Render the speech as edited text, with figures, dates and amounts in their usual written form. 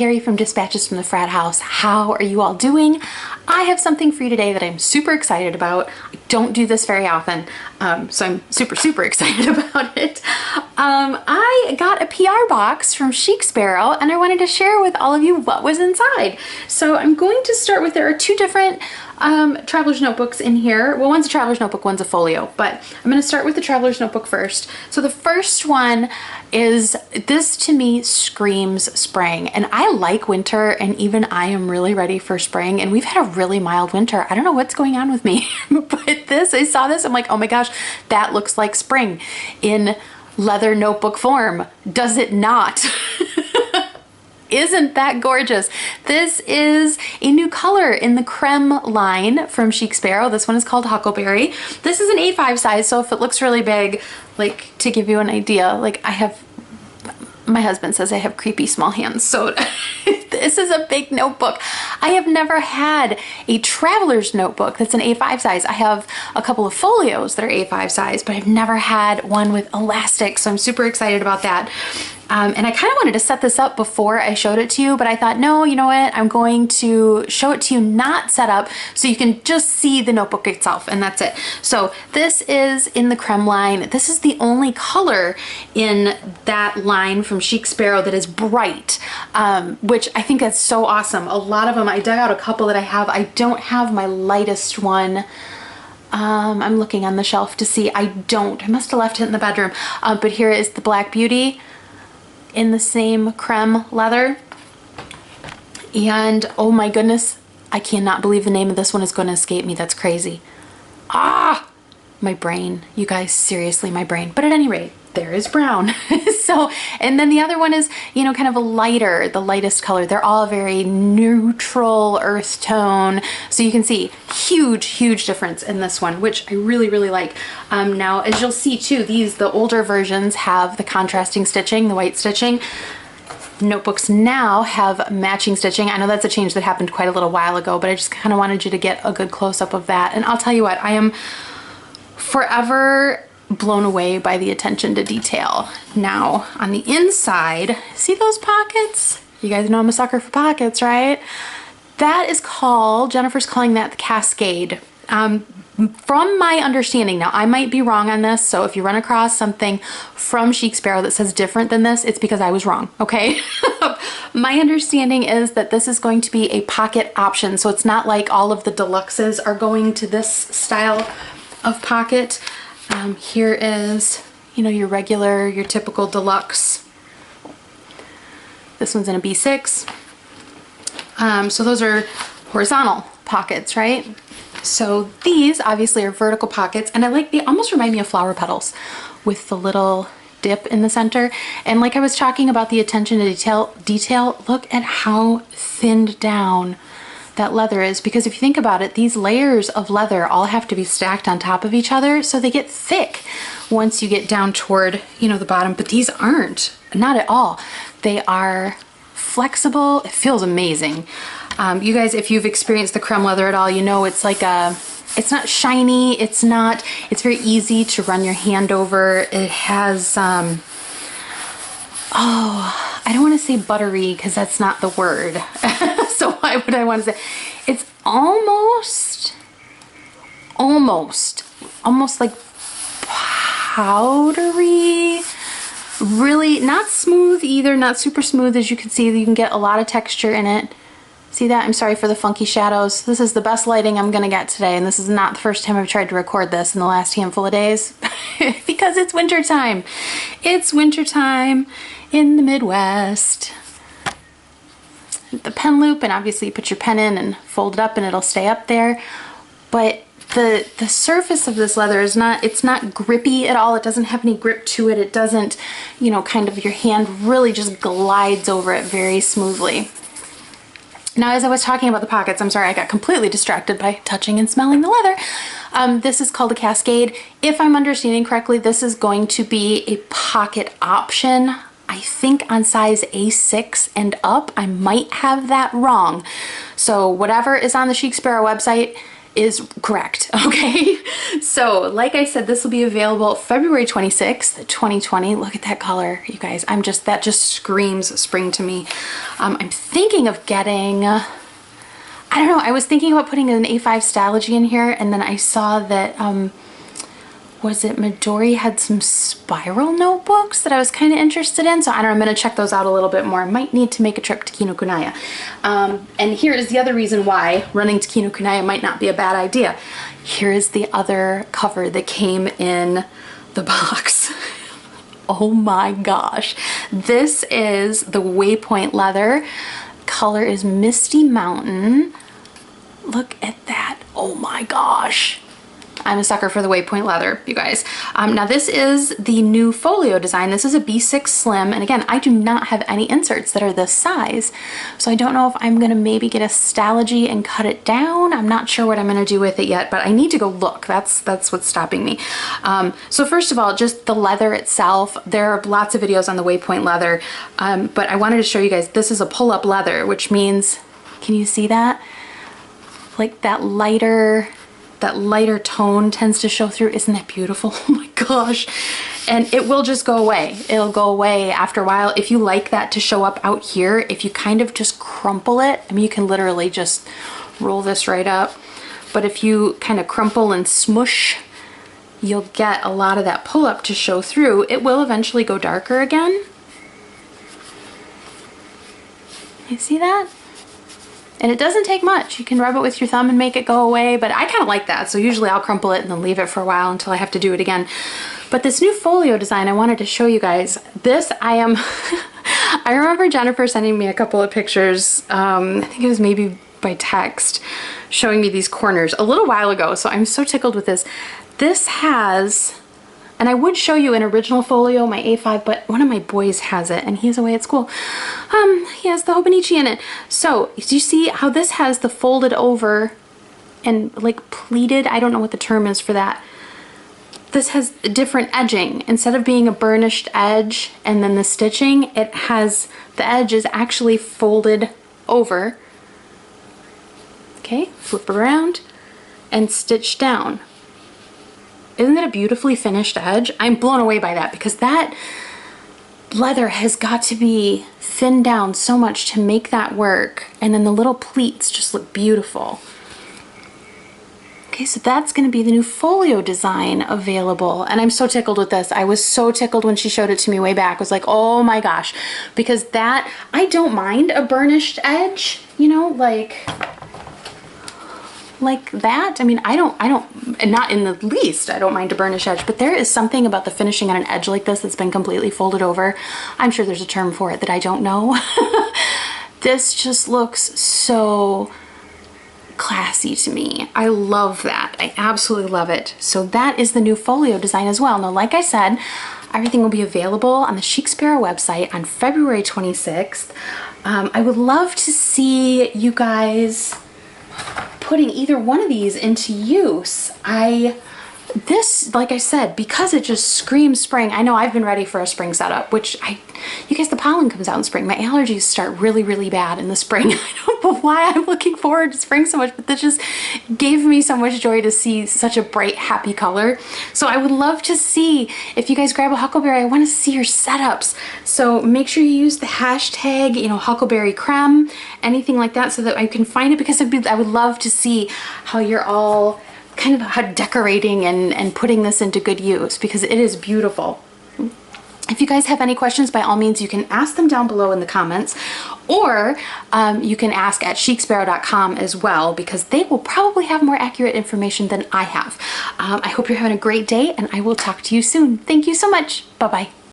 Carrie from Dispatches from the Frat House. How are you all doing? I have something for you today that I'm super excited about. I don't do this very often, so I'm super excited about it. I got a PR box from Chic Sparrow and I wanted to share with all of you what was inside. So I'm going to start with, there are two different traveler's notebooks in here. Well, one's a traveler's notebook, one's a folio, but I'm going to start with the traveler's notebook first. So the first one is, this to me screams spring, and I like winter, and even I am really ready for spring, and we've had a really mild winter. I don't know what's going on with me, but I saw this, I'm like, oh my gosh, that looks like spring in leather notebook form. Does it not? Isn't that gorgeous? This is a new color in the creme line from Chic Sparrow. This one is called Huckleberry. This is an A5 size, so if it looks really big, like to give you an idea, like my husband says I have creepy small hands, so this is a big notebook. I have never had a traveler's notebook that's an A5 size. I have a couple of folios that are A5 size, but I've never had one with elastic, so I'm super excited about that. And I kind of wanted to set this up before I showed it to you, but I thought, no, you know what? I'm going to show it to you not set up so you can just see the notebook itself, and that's it. So this is in the creme line. This is the only color in that line from Chic Sparrow that is bright, which I think that's so awesome. A lot of them, I dug out a couple that I have. I don't have my lightest one. I'm looking on the shelf to see. I must have left it in the bedroom. But here is the Black Beauty in the same creme leather, and oh my goodness, I cannot believe the name of this one is going to escape me. That's crazy. My brain, you guys, seriously, my brain. But at any rate, there is brown. So, and then the other one is, you know, kind of a lighter, the lightest color. They're all very neutral earth tone. So you can see huge difference in this one, which I really like. Now, as you'll see too, the older versions have the contrasting stitching, the white stitching. Notebooks now have matching stitching. I know that's a change that happened quite a little while ago, but I just kind of wanted you to get a good close-up of that. And I'll tell you what, I am forever blown away by the attention to detail. Now, on the inside, see those pockets? You guys know I'm a sucker for pockets, right? That is called, Jennifer's calling that the Cascade. From my understanding, now I might be wrong on this, so if you run across something from Chic Sparrow that says different than this, it's because I was wrong, okay? My understanding is that this is going to be a pocket option, so it's not like all of the deluxes are going to this style of pocket. Here is, you know, your typical deluxe. This one's in a B6. So those are horizontal pockets, right? So these obviously are vertical pockets, and they almost remind me of flower petals with the little dip in the center. And like I was talking about the attention to detail, look at how thinned down that leather is, because if you think about it, these layers of leather all have to be stacked on top of each other, so they get thick once you get down toward, you know, the bottom. But these aren't, not at all. They are flexible. It feels amazing. You guys, if you've experienced the creme leather at all, you know it's like it's not shiny, it's very easy to run your hand over. It has, I don't want to say buttery because that's not the word. So why would I want to say? It's almost like powdery. Really not smooth either, not super smooth. As you can see, you can get a lot of texture in it. See that? I'm sorry for the funky shadows. This is the best lighting I'm gonna get today, and this is not the first time I've tried to record this in the last handful of days because it's winter time. It's winter time in the Midwest. The pen loop, and obviously you put your pen in and fold it up and it'll stay up there. But the surface of this leather is it's not grippy at all. It doesn't have any grip to it. It doesn't, you know, kind of your hand really just glides over it very smoothly. Now, as I was talking about the pockets, I'm sorry, I got completely distracted by touching and smelling the leather. This is called a Cascade. If I'm understanding correctly, this is going to be a pocket option. I think on size A6 and up. I might have that wrong. So whatever is on the Chic Sparrow website is correct, okay? So like I said, this will be available February 26th, 2020. Look at that color, you guys. That just screams spring to me. I'm thinking of getting, I don't know, I was thinking about putting an A5 Stalogy in here, and then I saw that, was it Midori had some spiral notebooks that I was kind of interested in. So I don't know, I'm gonna check those out a little bit more. I might need to make a trip to Kinokuniya. And here is the other reason why running to Kinokuniya might not be a bad idea. Here is the other cover that came in the box. Oh my gosh. This is the Waypoint leather. Color is Misty Mountain. Look at that. Oh my gosh. I'm a sucker for the Waypoint leather, you guys. Now this is the new Folio design. This is a B6 Slim, and again, I do not have any inserts that are this size, so I don't know if I'm gonna maybe get a Stalogy and cut it down. I'm not sure what I'm gonna do with it yet, but I need to go look. That's what's stopping me. So first of all, just the leather itself, there are lots of videos on the Waypoint leather, but I wanted to show you guys, this is a pull-up leather, which means, can you see that? Like that lighter tone tends to show through. Isn't that beautiful? Oh my gosh. And it will just go away. It'll go away after a while. If you like that to show up out here, if you kind of just crumple it, I mean, you can literally just roll this right up. But if you kind of crumple and smush, you'll get a lot of that pull up to show through. It will eventually go darker again. You see that? And it doesn't take much. You can rub it with your thumb and make it go away, but I kind of like that. So usually I'll crumple it and then leave it for a while until I have to do it again. But this new Folio design, I wanted to show you guys. This, I remember Jennifer sending me a couple of pictures, I think it was maybe by text, showing me these corners a little while ago. So I'm so tickled with this. This has, and I would show you an original Folio, my A5, but one of my boys has it and he's away at school. He has the Hobonichi in it. So do you see how this has the folded over and like pleated? I don't know what the term is for that. This has different edging. Instead of being a burnished edge and then the stitching, it has, the edge is actually folded over. Okay, flip around and stitch down. Isn't that a beautifully finished edge? I'm blown away by that because that leather has got to be thinned down so much to make that work. And then the little pleats just look beautiful. Okay, so that's going to be the new Folio design available. And I'm so tickled with this. I was so tickled when she showed it to me way back. I was like, oh my gosh. Because that, I don't mind a burnished edge, you know, like that. I mean, I don't, not in the least, I don't mind a burnish edge, but there is something about the finishing on an edge like this that's been completely folded over. I'm sure there's a term for it that I don't know. This just looks so classy to me. I love that. I absolutely love it. So that is the new Folio design as well. Now, like I said, everything will be available on the Chic Sparrow website on February 26th. I would love to see you guys putting either one of these into use. This, like I said, because it just screams spring, I know I've been ready for a spring setup, which you guys, the pollen comes out in spring. My allergies start really, really bad in the spring. I don't know why I'm looking forward to spring so much, but this just gave me so much joy to see such a bright, happy color. So I would love to see, if you guys grab a Huckleberry, I want to see your setups. So make sure you use the hashtag, you know, Huckleberry Creme, anything like that, so that I can find it, because I would love to see how you're all kind of decorating and putting this into good use, because it is beautiful. If you guys have any questions, by all means, you can ask them down below in the comments, or you can ask at chicsparrow.com as well, because they will probably have more accurate information than I have. I hope you're having a great day, and I will talk to you soon. Thank you so much. Bye-bye.